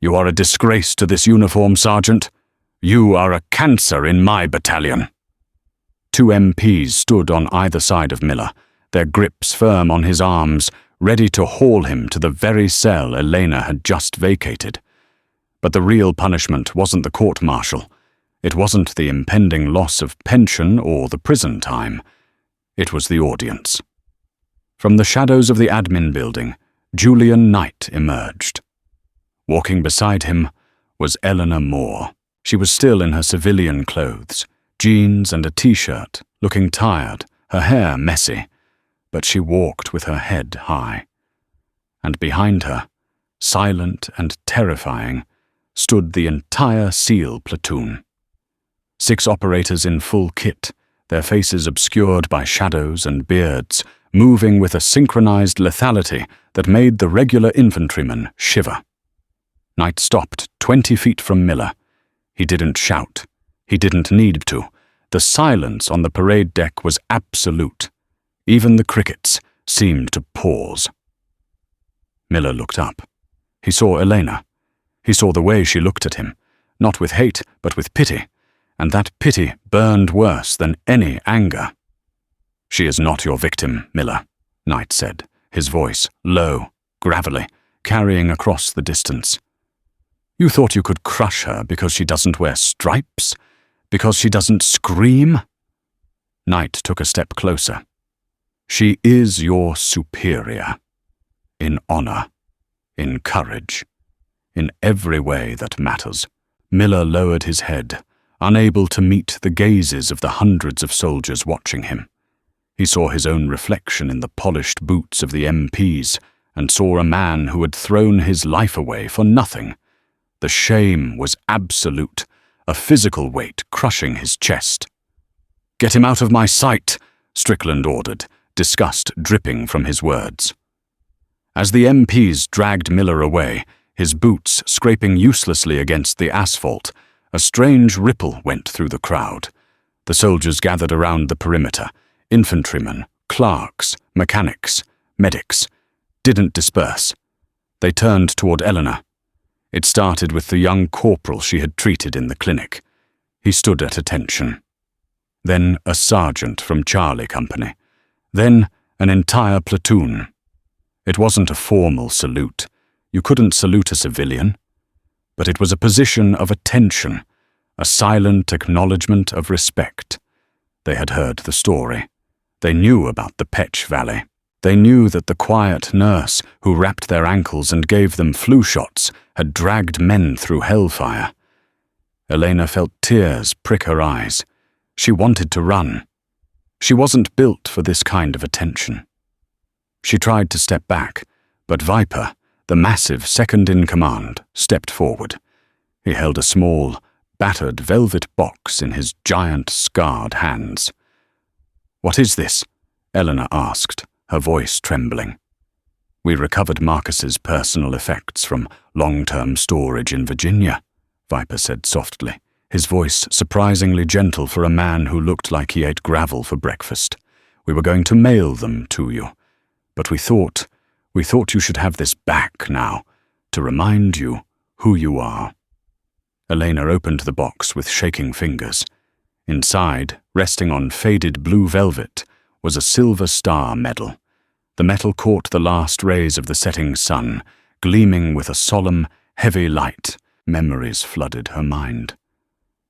"You are a disgrace to this uniform, Sergeant. You are a cancer in my battalion." Two MPs stood on either side of Miller, their grips firm on his arms, ready to haul him to the very cell Elena had just vacated. But the real punishment wasn't the court-martial. It wasn't the impending loss of pension or the prison time. It was the audience. From the shadows of the admin building, Julian Knight emerged. Walking beside him was Eleanor Moore. She was still in her civilian clothes, jeans and a t-shirt, looking tired, her hair messy, but she walked with her head high. And behind her, silent and terrifying, stood the entire SEAL platoon. 6 operators in full kit, their faces obscured by shadows and beards, moving with a synchronized lethality that made the regular infantryman shiver. Knight stopped 20 feet from Miller. He didn't shout. He didn't need to. The silence on the parade deck was absolute. Even the crickets seemed to pause. Miller looked up. He saw Elena. He saw the way she looked at him, not with hate, but with pity, and that pity burned worse than any anger. "She is not your victim, Miller," Knight said, his voice low, gravelly, carrying across the distance. "You thought you could crush her because she doesn't wear stripes? Because she doesn't scream?" Knight took a step closer. "She is your superior. In honor, in courage, in every way that matters." Miller lowered his head, unable to meet the gazes of the hundreds of soldiers watching him. He saw his own reflection in the polished boots of the MPs and saw a man who had thrown his life away for nothing. The shame was absolute, a physical weight crushing his chest. "Get him out of my sight," Strickland ordered, disgust dripping from his words. As the MPs dragged Miller away, his boots scraping uselessly against the asphalt, a strange ripple went through the crowd. The soldiers gathered around the perimeter, infantrymen, clerks, mechanics, medics, didn't disperse. They turned toward Eleanor. It started with the young corporal she had treated in the clinic. He stood at attention. Then a sergeant from Charlie Company. Then an entire platoon. It wasn't a formal salute. You couldn't salute a civilian. But it was a position of attention, a silent acknowledgement of respect. They had heard the story. They knew about the Petch Valley. They knew that the quiet nurse who wrapped their ankles and gave them flu shots had dragged men through hellfire. Elena felt tears prick her eyes. She wanted to run. She wasn't built for this kind of attention. She tried to step back, but Viper, the massive second-in-command, stepped forward. He held a small, battered velvet box in his giant, scarred hands. "What is this?" Eleanor asked, her voice trembling. "We recovered Marcus's personal effects from long-term storage in Virginia," Viper said softly, his voice surprisingly gentle for a man who looked like he ate gravel for breakfast. "We were going to mail them to you, but we thought you should have this back now, to remind you who you are." Elena opened the box with shaking fingers. Inside, resting on faded blue velvet, was a Silver Star medal. The metal caught the last rays of the setting sun, gleaming with a solemn, heavy light. Memories flooded her mind.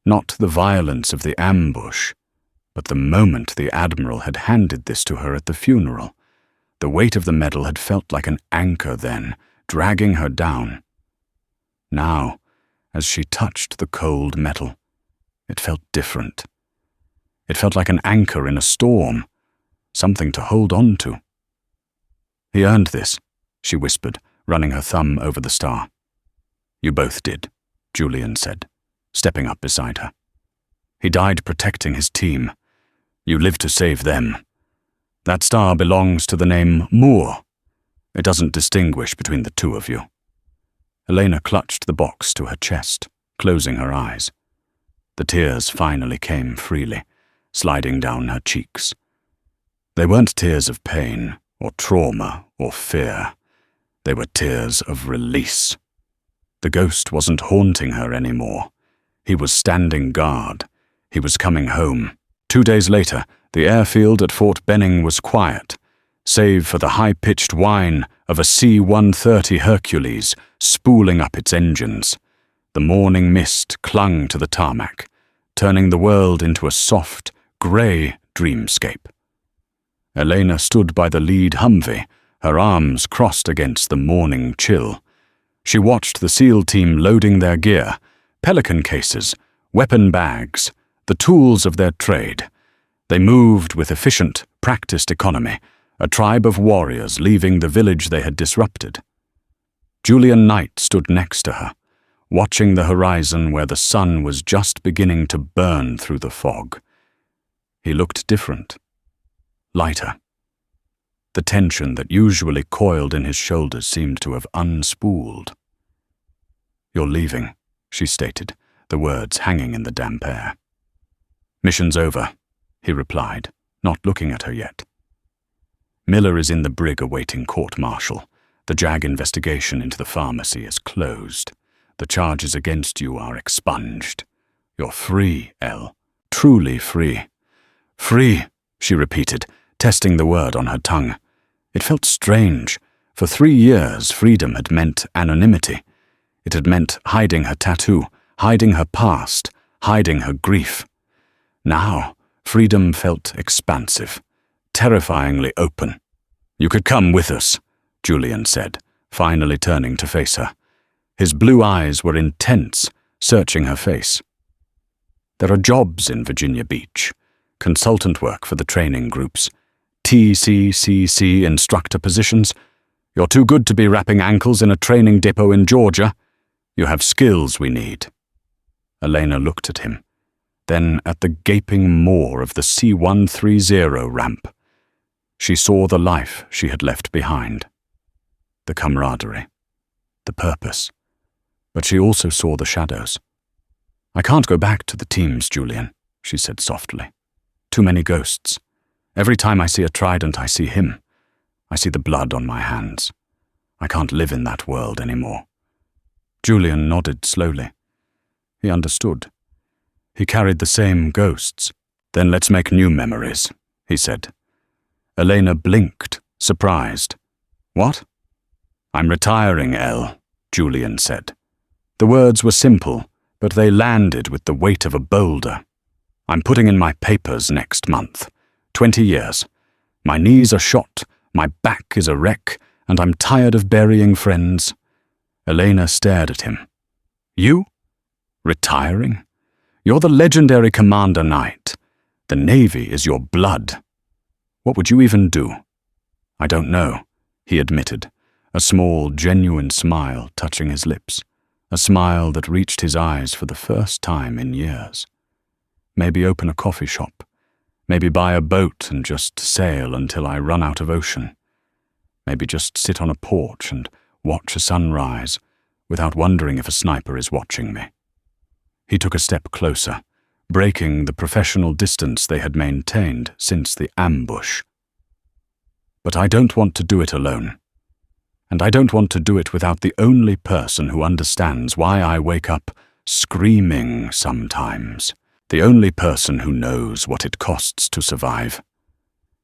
Not the violence of the ambush, but the moment the Admiral had handed this to her at the funeral. The weight of the medal had felt like an anchor then, dragging her down. Now, as she touched the cold metal, it felt different. It felt like an anchor in a storm, something to hold on to. "He earned this," she whispered, running her thumb over the star. "You both did," Julian said, stepping up beside her. "He died protecting his team. You lived to save them. That star belongs to the name Moore. It doesn't distinguish between the two of you." Elena clutched the box to her chest, closing her eyes. The tears finally came freely, sliding down her cheeks. They weren't tears of pain, or trauma, or fear. They were tears of release. The ghost wasn't haunting her anymore. He was standing guard. He was coming home. 2 days later, the airfield at Fort Benning was quiet, save for the high-pitched whine of a C-130 Hercules spooling up its engines. The morning mist clung to the tarmac, turning the world into a soft, grey dreamscape. Elena stood by the lead Humvee, her arms crossed against the morning chill. She watched the SEAL team loading their gear, pelican cases, weapon bags, the tools of their trade. They moved with efficient, practiced economy, a tribe of warriors leaving the village they had disrupted. Julian Knight stood next to her, watching the horizon where the sun was just beginning to burn through the fog. He looked different, lighter. The tension that usually coiled in his shoulders seemed to have unspooled. "You're leaving," she stated, the words hanging in the damp air. "Mission's over," he replied, not looking at her yet. "Miller is in the brig awaiting court-martial. The JAG investigation into the pharmacy is closed. The charges against you are expunged. You're free, Elle. Truly free." "Free," she repeated, testing the word on her tongue. It felt strange. For 3 years, freedom had meant anonymity. It had meant hiding her tattoo, hiding her past, hiding her grief. Now, freedom felt expansive, terrifyingly open. "You could come with us," Julian said, finally turning to face her. His blue eyes were intense, searching her face. "There are jobs in Virginia Beach, consultant work for the training groups, TCCC instructor positions. You're too good to be wrapping ankles in a training depot in Georgia. You have skills we need." Elena looked at him, then at the gaping maw of the C-130 ramp. She saw the life she had left behind, the camaraderie, the purpose, but she also saw the shadows. "I can't go back to the teams, Julian," she said softly. "Too many ghosts. Every time I see a trident, I see him. I see the blood on my hands. I can't live in that world anymore." Julian nodded slowly. He understood. He carried the same ghosts. "Then let's make new memories," he said. Elena blinked, surprised. "What?" "I'm retiring, Elle," Julian said. The words were simple, but they landed with the weight of a boulder. "I'm putting in my papers next month. 20 years. My knees are shot, my back is a wreck, and I'm tired of burying friends." Elena stared at him. "You? Retiring? You're the legendary Commander Knight. The Navy is your blood. What would you even do?" "I don't know," he admitted, a small, genuine smile touching his lips, a smile that reached his eyes for the first time in years. "Maybe open a coffee shop. Maybe buy a boat and just sail until I run out of ocean. Maybe just sit on a porch and watch a sunrise without wondering if a sniper is watching me." He took a step closer, breaking the professional distance they had maintained since the ambush. "But I don't want to do it alone. And I don't want to do it without the only person who understands why I wake up screaming sometimes. The only person who knows what it costs to survive."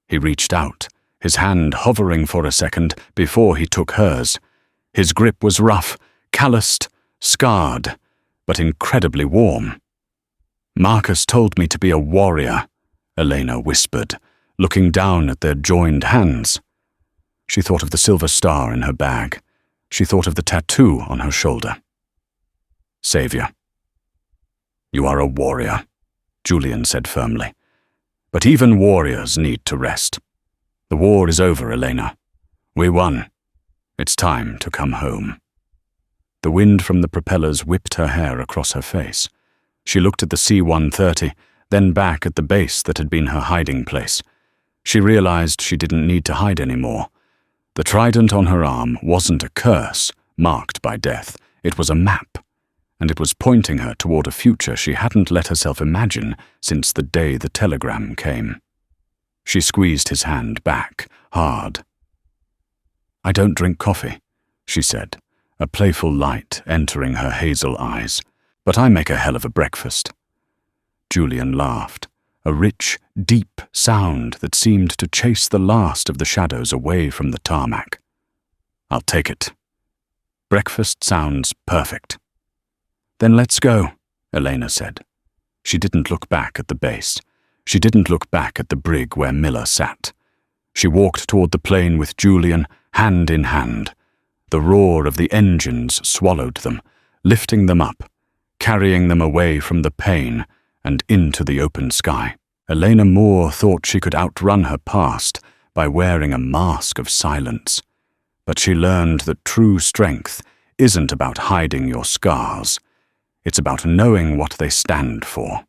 He reached out, his hand hovering for a second before he took hers. His grip was rough, calloused, scarred, but incredibly warm. "Marcus told me to be a warrior," Elena whispered, looking down at their joined hands. She thought of the silver star in her bag. She thought of the tattoo on her shoulder. Savior. You are a warrior, Julian said firmly. But even warriors need to rest. The war is over, Elena. We won. It's time to come home. The wind from the propellers whipped her hair across her face. She looked at the C-130, then back at the base that had been her hiding place. She realized she didn't need to hide anymore. The trident on her arm wasn't a curse marked by death. It was a map, and it was pointing her toward a future she hadn't let herself imagine since the day the telegram came. She squeezed his hand back, hard. I don't drink coffee, she said, a playful light entering her hazel eyes, but I make a hell of a breakfast. Julian laughed, a rich, deep sound that seemed to chase the last of the shadows away from the tarmac. I'll take it. Breakfast sounds perfect. Then let's go, Elena said. She didn't look back at the base. She didn't look back at the brig where Miller sat. She walked toward the plane with Julian, hand in hand. The roar of the engines swallowed them, lifting them up, carrying them away from the pain and into the open sky. Elena Moore thought she could outrun her past by wearing a mask of silence. But she learned that true strength isn't about hiding your scars. It's about knowing what they stand for.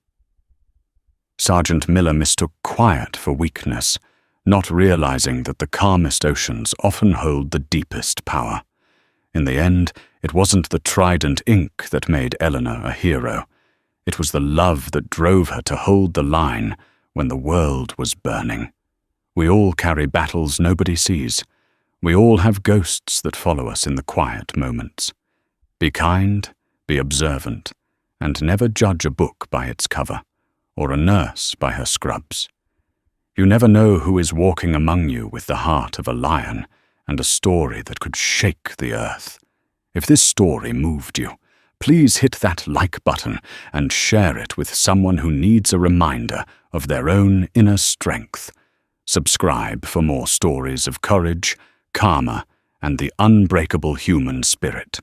Sergeant Miller mistook quiet for weakness, not realizing that the calmest oceans often hold the deepest power. In the end, it wasn't the trident ink that made Eleanor a hero. It was the love that drove her to hold the line when the world was burning. We all carry battles nobody sees. We all have ghosts that follow us in the quiet moments. Be kind, be observant, and never judge a book by its cover, or a nurse by her scrubs. You never know who is walking among you with the heart of a lion and a story that could shake the earth. If this story moved you, please hit that like button and share it with someone who needs a reminder of their own inner strength. Subscribe for more stories of courage, karma, and the unbreakable human spirit.